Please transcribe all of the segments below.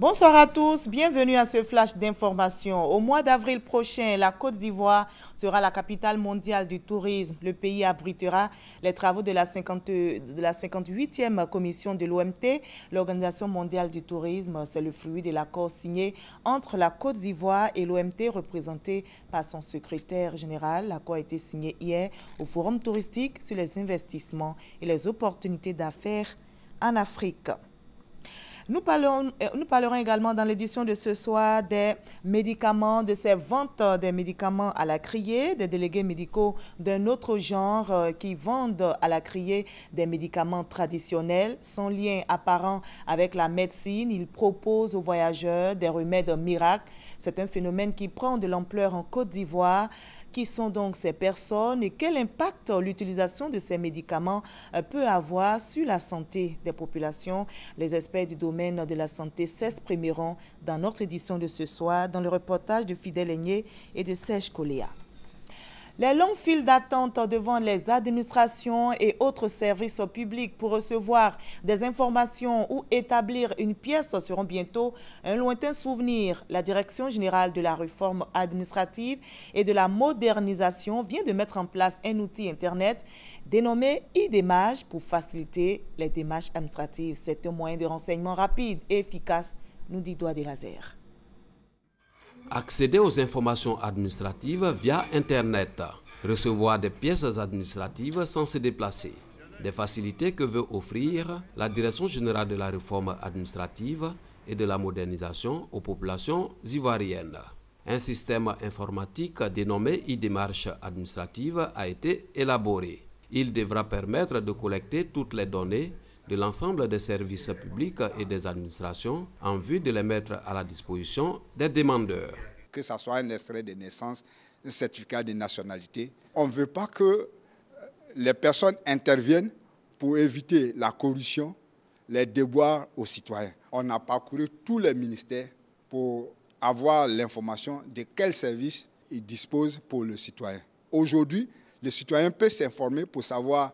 Bonsoir à tous, bienvenue à ce flash d'information. Au mois d'avril prochain, la Côte d'Ivoire sera la capitale mondiale du tourisme. Le pays abritera les travaux de la 58e commission de l'OMT, l'Organisation mondiale du tourisme. C'est le fruit de l'accord signé entre la Côte d'Ivoire et l'OMT, représenté par son secrétaire général. L'accord a été signé hier au Forum touristique sur les investissements et les opportunités d'affaires en Afrique. Nous parlerons également dans l'édition de ce soir des médicaments, de ces ventes des médicaments à la criée, des délégués médicaux d'un autre genre qui vendent à la criée des médicaments traditionnels sans lien apparent avec la médecine. Ils proposent aux voyageurs des remèdes miracles. C'est un phénomène qui prend de l'ampleur en Côte d'Ivoire. Qui sont donc ces personnes et quel impact l'utilisation de ces médicaments peut avoir sur la santé des populations? Les experts du domaine de la santé s'exprimeront dans notre édition de ce soir dans le reportage de Fidèle Aigné et de Serge Coléa. Les longues files d'attente devant les administrations et autres services publics pour recevoir des informations ou établir une pièce seront bientôt un lointain souvenir. La Direction générale de la réforme administrative et de la modernisation vient de mettre en place un outil Internet dénommé e-démarche pour faciliter les démarches administratives. C'est un moyen de renseignement rapide et efficace, nous dit Doigt des Lasers. Accéder aux informations administratives via Internet, recevoir des pièces administratives sans se déplacer. Des facilités que veut offrir la Direction générale de la réforme administrative et de la modernisation aux populations ivoiriennes. Un système informatique dénommé e-démarche administrative a été élaboré. Il devra permettre de collecter toutes les données de l'ensemble des services publics et des administrations en vue de les mettre à la disposition des demandeurs. Que ce soit un extrait de naissance, un certificat de nationalité. On ne veut pas que les personnes interviennent pour éviter la corruption, les déboires aux citoyens. On a parcouru tous les ministères pour avoir l'information de quels services ils disposent pour le citoyen. Aujourd'hui, le citoyen peut s'informer pour savoir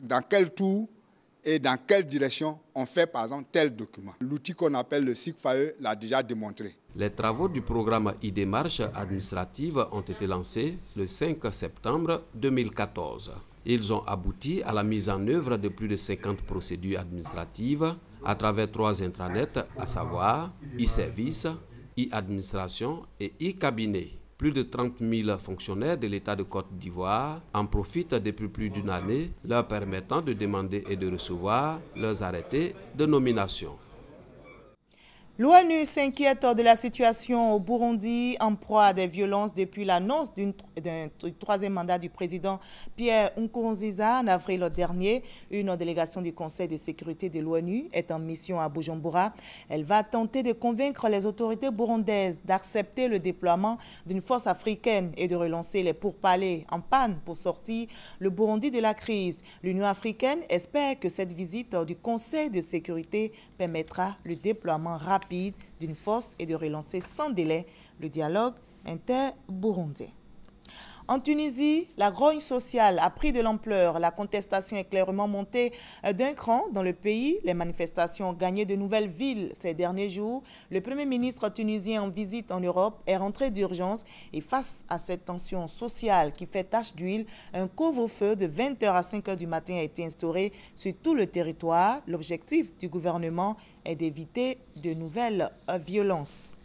dans quel tour et dans quelle direction on fait par exemple tel document. L'outil qu'on appelle le SIGFAE l'a déjà démontré. Les travaux du programme e-démarche administrative ont été lancés le 5 septembre 2014. Ils ont abouti à la mise en œuvre de plus de 50 procédures administratives à travers 3 intranets, à savoir e-service, e-administration et e-cabinet. Plus de 30 000 fonctionnaires de l'État de Côte d'Ivoire en profitent depuis plus d'une année, leur permettant de demander et de recevoir leurs arrêtés de nomination. L'ONU s'inquiète de la situation au Burundi en proie à des violences depuis l'annonce d'un troisième mandat du président Pierre Nkurunziza en avril dernier. Une délégation du Conseil de sécurité de l'ONU est en mission à Bujumbura. Elle va tenter de convaincre les autorités burundaises d'accepter le déploiement d'une force africaine et de relancer les pourparlers en panne pour sortir le Burundi de la crise. L'Union africaine espère que cette visite du Conseil de sécurité permettra le déploiement rapide d'une force et de relancer sans délai le dialogue inter-burundais. En Tunisie, la grogne sociale a pris de l'ampleur. La contestation est clairement montée d'un cran dans le pays. Les manifestations ont gagné de nouvelles villes ces derniers jours. Le Premier ministre tunisien en visite en Europe est rentré d'urgence et face à cette tension sociale qui fait tache d'huile, un couvre-feu de 20h à 5h du matin a été instauré sur tout le territoire. L'objectif du gouvernement est d'éviter de nouvelles violences.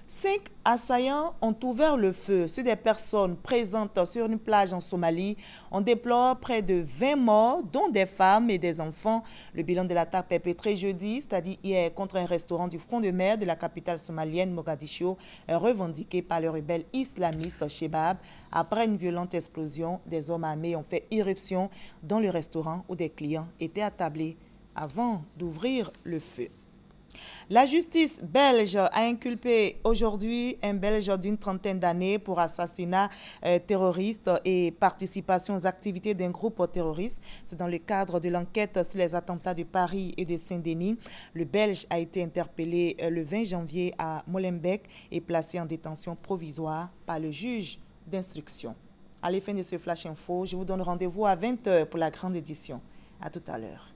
5 assaillants ont ouvert le feu sur des personnes présentes sur une plage en Somalie. On déplore près de 20 morts, dont des femmes et des enfants. Le bilan de l'attaque perpétrée jeudi, c'est-à-dire hier, contre un restaurant du front de mer de la capitale somalienne, Mogadiscio, est revendiqué par le rebelle islamiste Shebab. Après une violente explosion, des hommes armés ont fait irruption dans le restaurant où des clients étaient attablés avant d'ouvrir le feu. La justice belge a inculpé aujourd'hui un Belge d'une trentaine d'années pour assassinat terroriste et participation aux activités d'un groupe terroriste. C'est dans le cadre de l'enquête sur les attentats de Paris et de Saint-Denis. Le Belge a été interpellé le 20 janvier à Molenbeek et placé en détention provisoire par le juge d'instruction. À la fin de ce Flash Info, je vous donne rendez-vous à 20h pour la grande édition. À tout à l'heure.